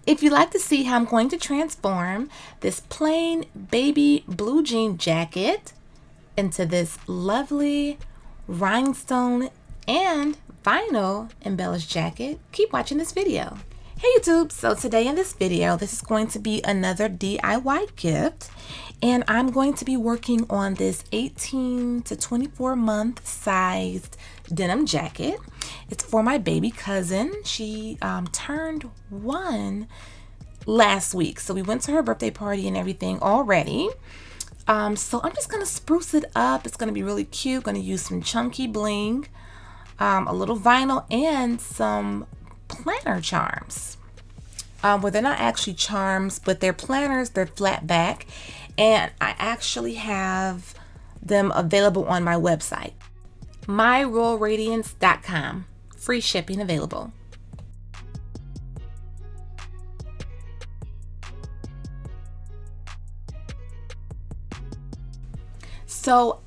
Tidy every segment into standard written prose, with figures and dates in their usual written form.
If you'd like to see how I'm going to transform this plain baby blue jean jacket into this lovely rhinestone and vinyl embellished jacket, keep watching this video. Hey YouTube, so today in this video, this is going to be another DIY gift, and I'm going to be working on this 18 to 24 month sized denim jacket. It's for my baby cousin. She turned 1 last week, so we went to her birthday party and everything already. So I'm just gonna spruce it up. It's gonna be really cute. Gonna use some chunky bling, a little vinyl, and some planner charms. Well, they're not actually charms, but they're planners. They're flat back, and I actually have them available on my website, myroyalradiance.com. Free shipping available. So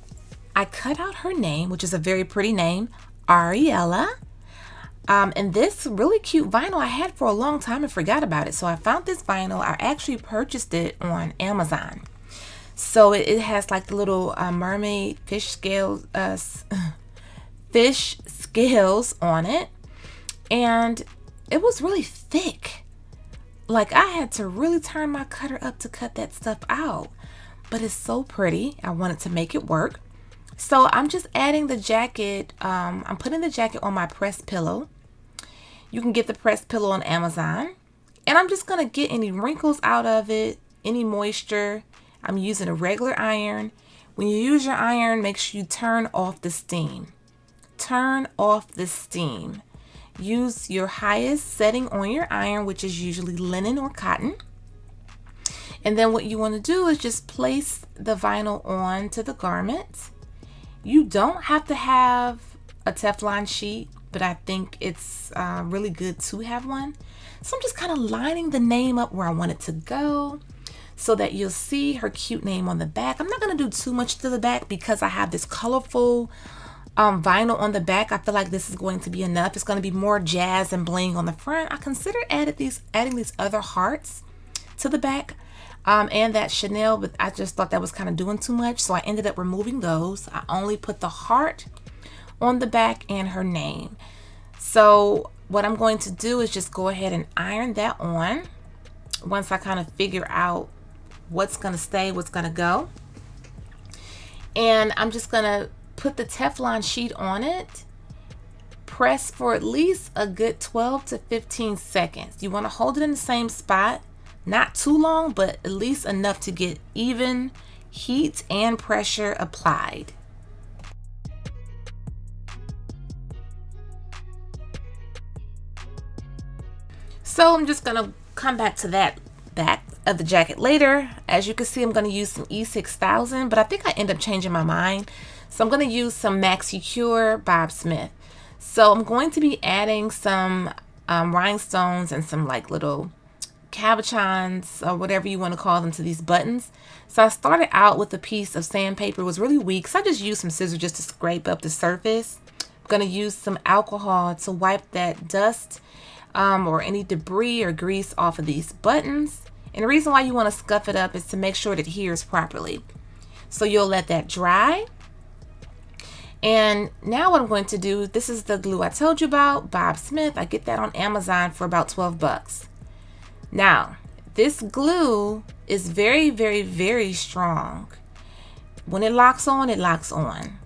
I cut out her name, which is a very pretty name, Ariella. And this really cute vinyl I had for a long time and forgot about it. So I found this vinyl. I actually purchased it on Amazon. So it has like the little mermaid fish scales on it. And it was really thick. Like I had to really turn my cutter up to cut that stuff out. But it's so pretty. I wanted to make it work. So I'm just adding the jacket. I'm putting the jacket on my pressed pillow. You can get the pressed pillow on Amazon. And I'm just going to get any wrinkles out of it, any moisture. I'm using a regular iron. When you use your iron, make sure you turn off the steam. Turn off the steam. Use your highest setting on your iron, which is usually linen or cotton. And then what you want to do is just place the vinyl onto the garment. You don't have to have a Teflon sheet, but I think it's really good to have one. So I'm just kind of lining the name up where I want it to go so that you'll see her cute name on the back. I'm not going to do too much to the back because I have this colorful vinyl on the back. I feel like this is going to be enough. It's going to be more jazz and bling on the front. I considered adding these other hearts to the back. And that Chanel, but I just thought that was kind of doing too much, so I ended up removing those. I only put the heart on the back and her name. So what I'm going to do is just go ahead and iron that on once I kind of figure out what's going to stay, what's going to go. And I'm just going to put the Teflon sheet on it, press for at least a good 12 to 15 seconds. You want to hold it in the same spot. Not too long, but at least enough to get even heat and pressure applied. So I'm just gonna come back to that back of the jacket later. As you can see, I'm gonna use some E6000, but I think I end up changing my mind. So I'm gonna use some Maxi Cure Bob Smith. So I'm going to be adding some rhinestones and some like little cabochons or whatever you want to call them to these buttons. So I started out with a piece of sandpaper. It was really weak, so I just used some scissors just to scrape up the surface. I'm going to use some alcohol to wipe that dust or any debris or grease off of these buttons. And the reason why you want to scuff it up is to make sure it adheres properly. So you'll let that dry. And now what I'm going to do, this is the glue I told you about, Bob Smith. I get that on Amazon for about 12 bucks. Now, this glue is very, very, very strong. When it locks on, it locks on.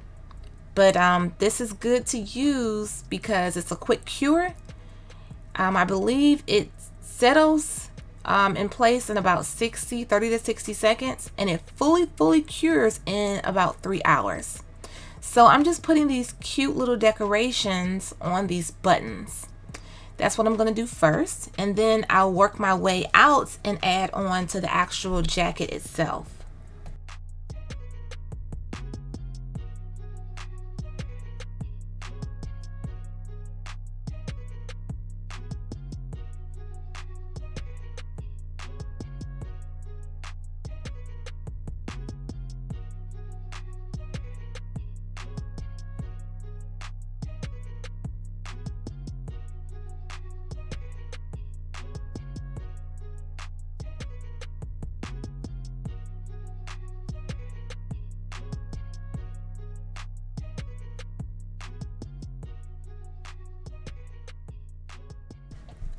But this is good to use because it's a quick cure. I believe it settles in place in about 30 to 60 seconds, and it fully cures in about 3 hours. So I'm just putting these cute little decorations on these buttons. That's what I'm going to do first, and then I'll work my way out and add on to the actual jacket itself.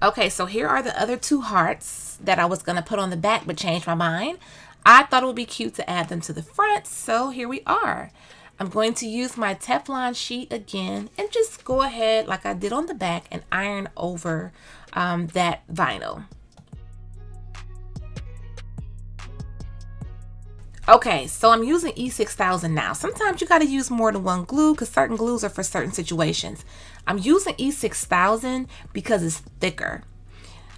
Okay, so here are the other two hearts that I was going to put on the back but changed my mind. I thought it would be cute to add them to the front, so here we are. I'm going to use my Teflon sheet again and just go ahead like I did on the back and iron over that vinyl. Okay, so I'm using E6000 now. Sometimes you got to use more than one glue because certain glues are for certain situations. I'm using E6000 because it's thicker.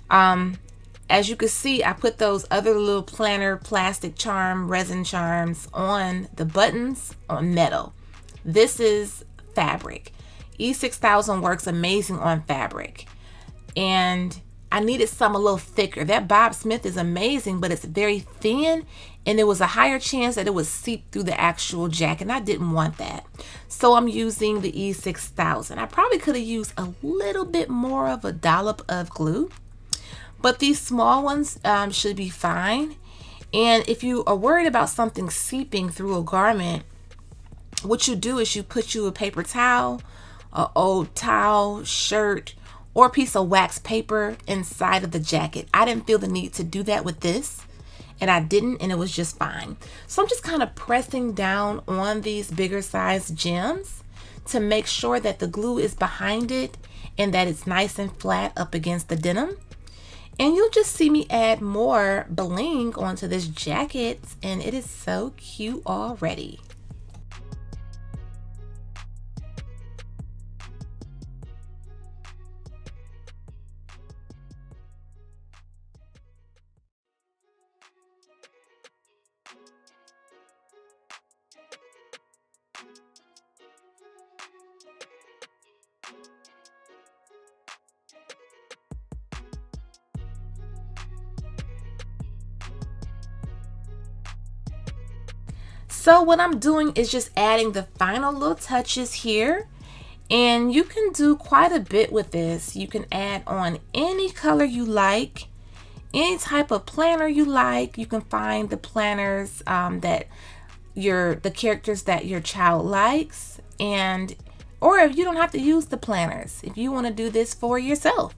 As you can see, I put those other little planner plastic charm resin charms on the buttons on metal. This is fabric. E6000 works amazing on fabric. And I needed some a little thicker. That Bob Smith is amazing, but it's very thin, and there was a higher chance that it would seep through the actual jacket, and I didn't want that. So I'm using the E6000. I probably could have used a little bit more of a dollop of glue, but these small ones should be fine. And if you are worried about something seeping through a garment, what you do is you put a paper towel, an old towel, shirt, or a piece of wax paper inside of the jacket. I didn't feel the need to do that with this, and I didn't, and it was just fine. So I'm just kind of pressing down on these bigger size gems to make sure that the glue is behind it and that it's nice and flat up against the denim. And you'll just see me add more bling onto this jacket, and it is so cute already. So what I'm doing is just adding the final little touches here, and you can do quite a bit with this. You can add on any color you like, any type of planner you like. You can find the planners that the characters that your child likes, or if you don't have to use the planners, if you want to do this for yourself,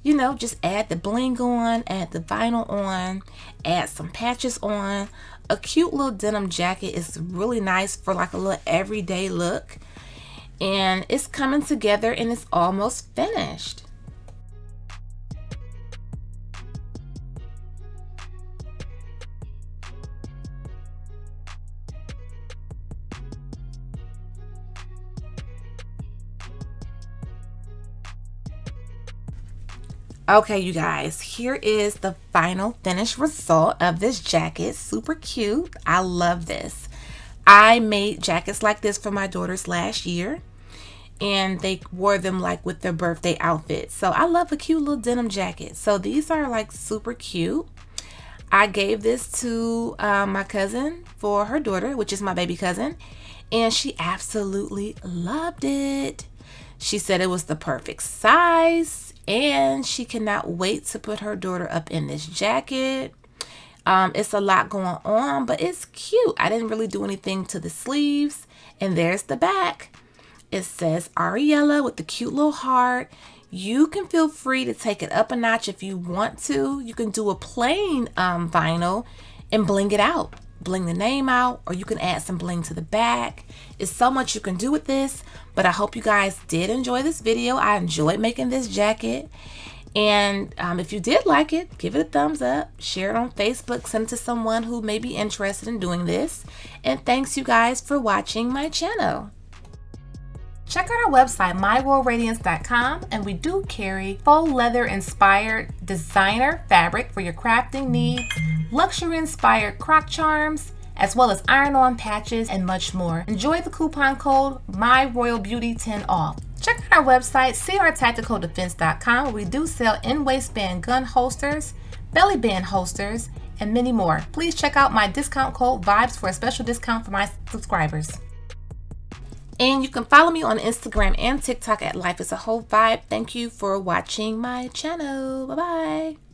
you know, just add the bling on, add the vinyl on, add some patches on. A cute little denim jacket is really nice for like a little everyday look. And it's coming together and it's almost finished. Okay, you guys, here is the final finished result of this jacket. Super cute. I love this. I made jackets like this for my daughters last year, and they wore them like with their birthday outfit. So I love a cute little denim jacket. So these are like super cute. I gave this to my cousin for her daughter, which is my baby cousin, and she absolutely loved it. She said it was the perfect size, and she cannot wait to put her daughter up in this jacket. It's a lot going on, but it's cute. I didn't really do anything to the sleeves, and there's the back. It says Ariella with the cute little heart. You can feel free to take it up a notch if you want to. You can do a plain vinyl and bling it out. Bling the name out, or you can add some bling to the back. It's so much you can do with this, but I hope you guys did enjoy this video. I enjoyed making this jacket, and if you did like it, give it a thumbs up, share it on Facebook, send it to someone who may be interested in doing this, and thanks you guys for watching my channel. Check out our website, myroyalradiance.com, and we do carry faux leather inspired designer fabric for your crafting needs, luxury inspired croc charms, as well as iron-on patches and much more. Enjoy the coupon code MyRoyalBeauty10OFF. Check out our website, crtacticaldefense.com, where we do sell in-waistband gun holsters, belly band holsters, and many more. Please check out my discount code VIBES for a special discount for my subscribers. And you can follow me on Instagram and TikTok at Life is a Whole Vibe. Thank you for watching my channel. Bye-bye.